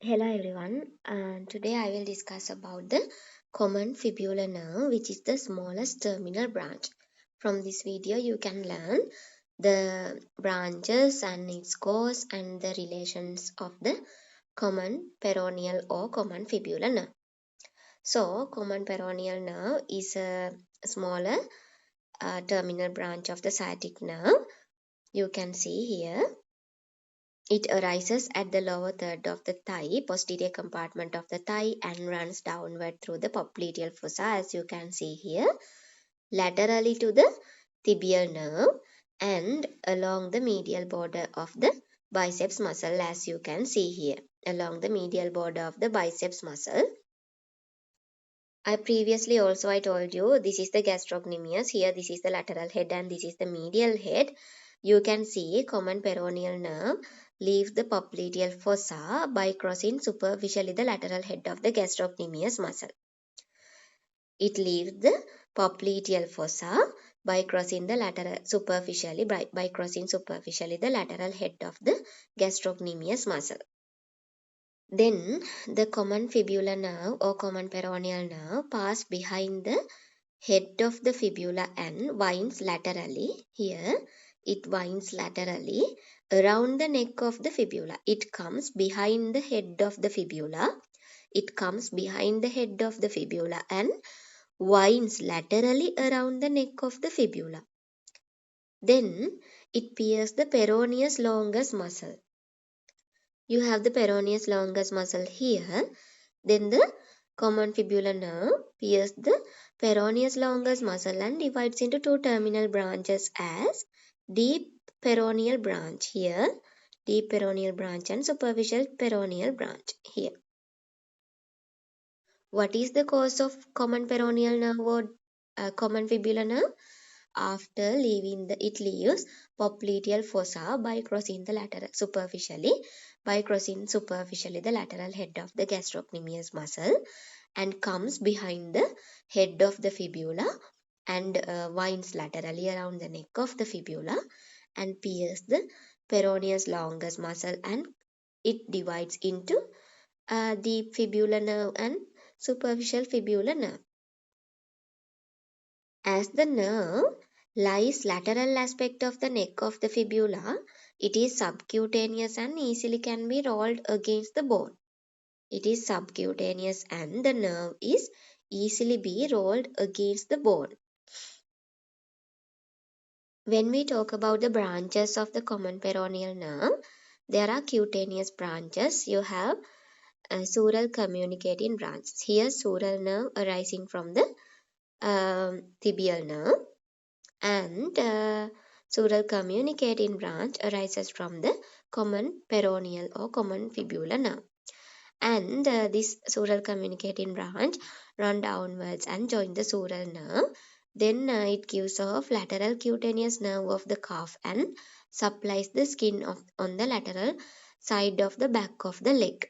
Hello everyone, and today I will discuss about the common fibular nerve, which is the smallest terminal branch. From this video you can learn the branches and its course and the relations of the common peroneal or common fibular nerve. So common peroneal nerve is a smaller terminal branch of the sciatic nerve. You can see here. It arises at the lower third of the thigh, posterior compartment of the thigh, and runs downward through the popliteal fossa, as you can see here, laterally to the tibial nerve and along the medial border of the biceps muscle, as you can see here, along the medial border of the biceps muscle. I told you this is the gastrocnemius. Here this is the lateral head and this is the medial head. You can see common peroneal nerve leaves the popliteal fossa by crossing superficially the lateral head of the gastrocnemius muscle. It leaves the popliteal fossa by crossing the superficially the lateral head of the gastrocnemius muscle. Then the common fibular nerve or common peroneal nerve pass behind the head of the fibula and winds laterally. Here it winds laterally around the neck of the fibula. It comes behind the head of the fibula. It comes behind the head of the fibula and winds laterally around the neck of the fibula. Then it pierces the peroneus longus muscle. You have the peroneus longus muscle here. Then the common fibular nerve pierces the peroneus longus muscle and divides into two terminal branches as deep peroneal branch here, deep peroneal branch, and superficial peroneal branch here. What is the cause of common peroneal nerve or common fibular nerve? After leaving it leaves popliteal fossa by crossing the superficially the lateral head of the gastrocnemius muscle and comes behind the head of the fibula and winds laterally around the neck of the fibula and pierces the peroneus longus muscle, and it divides into deep fibular nerve and superficial fibular nerve. As the nerve lies lateral aspect of the neck of the fibula, it is subcutaneous and easily can be rolled against the bone. It is subcutaneous and the nerve is easily be rolled against the bone. When we talk about the branches of the common peroneal nerve, there are cutaneous branches. You have sural communicating branches. Here sural nerve arising from the tibial nerve, and sural communicating branch arises from the common peroneal or common fibular nerve. And this sural communicating branch run downwards and join the sural nerve. Then it gives off lateral cutaneous nerve of the calf and supplies the skin on the lateral side of the back of the leg.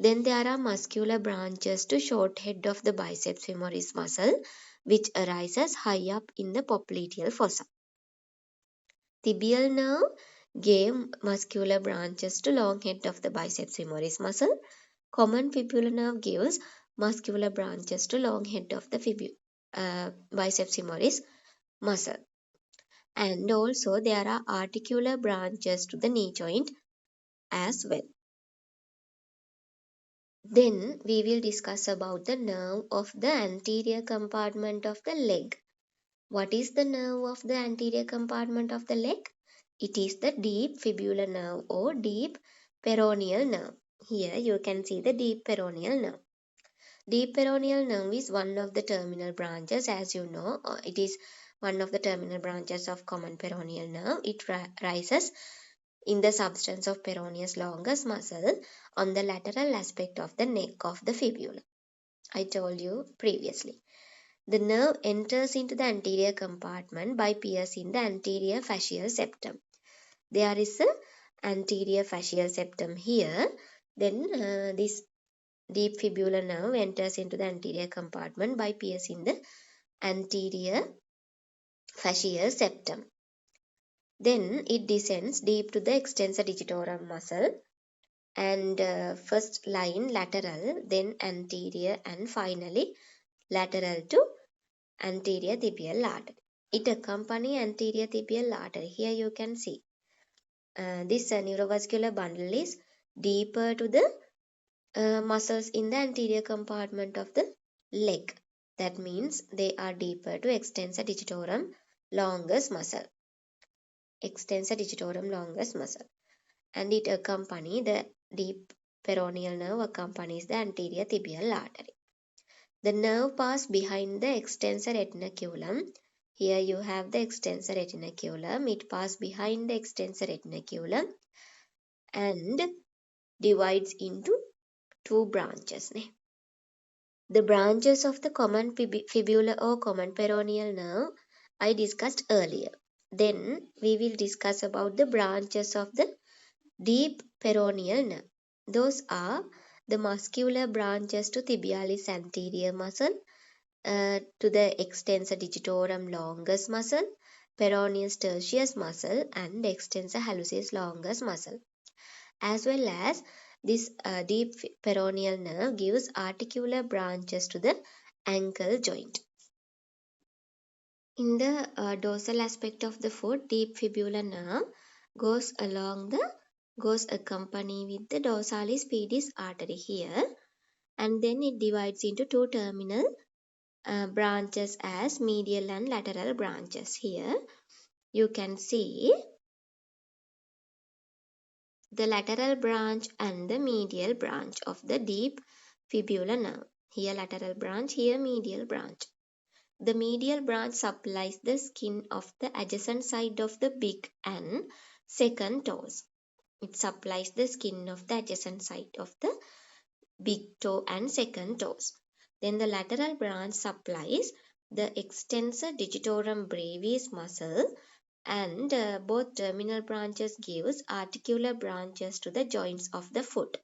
Then there are muscular branches to short head of the biceps femoris muscle, which arises high up in the popliteal fossa. Tibial nerve gave muscular branches to long head of the biceps femoris muscle. Common fibular nerve gives muscular branches to long head of the biceps femoris muscle. And also there are articular branches to the knee joint as well. Then we will discuss about the nerve of the anterior compartment of the leg. What is the nerve of the anterior compartment of the leg? It is the deep fibular nerve or deep peroneal nerve. Here you can see the deep peroneal nerve. Deep peroneal nerve is one of the terminal branches, as you know. It is one of the terminal branches of common peroneal nerve. It rises in the substance of peroneus longus muscle on the lateral aspect of the neck of the fibula. I told you previously. The nerve enters into the anterior compartment by piercing the anterior fascial septum. There is a anterior fascial septum here. Then this deep fibular nerve enters into the anterior compartment by piercing the anterior fascial septum. Then it descends deep to the extensor digitorum muscle and first line lateral, then anterior, and finally lateral to anterior tibial artery. It accompanies anterior tibial artery. Here you can see this neurovascular bundle is deeper to the muscles in the anterior compartment of the leg. That means they are deeper to extensor digitorum longus muscle. Extensor digitorum longus muscle. And it accompanies the deep peroneal nerve accompanies the anterior tibial artery. The nerve pass behind the extensor retinaculum. Here you have the extensor retinaculum. It passes behind the extensor retinaculum and divides into two branches. The branches of the common fibula or common peroneal nerve I discussed earlier. Then we will discuss about the branches of the deep peroneal nerve. Those are the muscular branches to tibialis anterior muscle, to the extensor digitorum longus muscle, peroneus tertius muscle, and extensor hallucis longus muscle. As well as this deep peroneal nerve gives articular branches to the ankle joint. In the dorsal aspect of the foot, deep fibular nerve goes accompany with the dorsalis pedis artery here, and then it divides into two terminal branches as medial and lateral branches. Here you can see the lateral branch and the medial branch of the deep fibular nerve. Here lateral branch, here medial branch. The medial branch supplies the skin of the adjacent side of the big and second toes. It supplies the skin of the adjacent side of the big toe and second toes. Then the lateral branch supplies the extensor digitorum brevis muscle, and both terminal branches gives articular branches to the joints of the foot.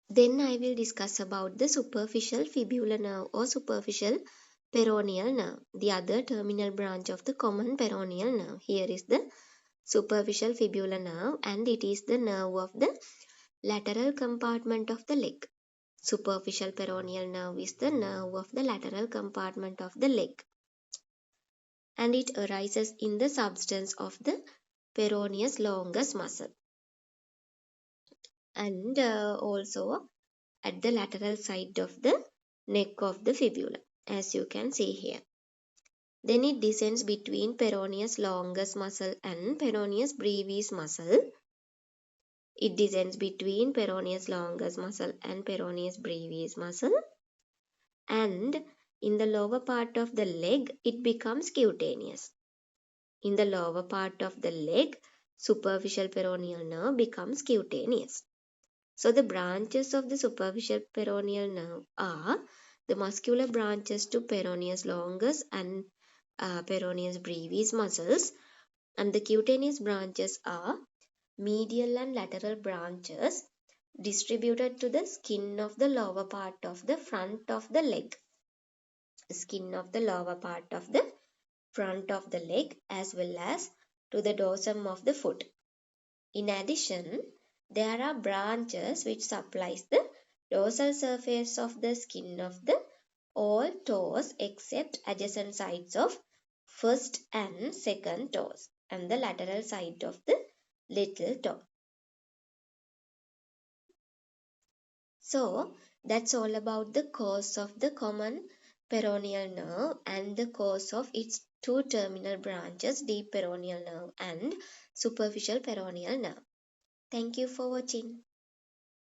Then I will discuss about the superficial fibular nerve or superficial peroneal nerve, the other terminal branch of the common peroneal nerve. Here is the superficial fibular nerve, and it is the nerve of the lateral compartment of the leg. Superficial peroneal nerve is the nerve of the lateral compartment of the leg, and it arises in the substance of the peroneus longus muscle, and also at the lateral side of the neck of the fibula, as you can see here. Then it descends between peroneus longus muscle and peroneus brevis muscle. It descends between peroneus longus muscle and peroneus brevis muscle, and in the lower part of the leg it becomes cutaneous. In the lower part of the leg, superficial peroneal nerve becomes cutaneous. So the branches of the superficial peroneal nerve are the muscular branches to peroneus longus and peroneus brevis muscles, and the cutaneous branches are medial and lateral branches distributed to the skin of the lower part of the front of the leg. Skin of the lower part of the front of the leg, as well as to the dorsum of the foot. In addition, there are branches which supplies the dorsal surface of the skin of the all toes except adjacent sides of first and second toes and the lateral side of the little toe. So that's all about the cause of the common peroneal nerve and the cause of its two terminal branches, deep peroneal nerve and superficial peroneal nerve. Thank you for watching.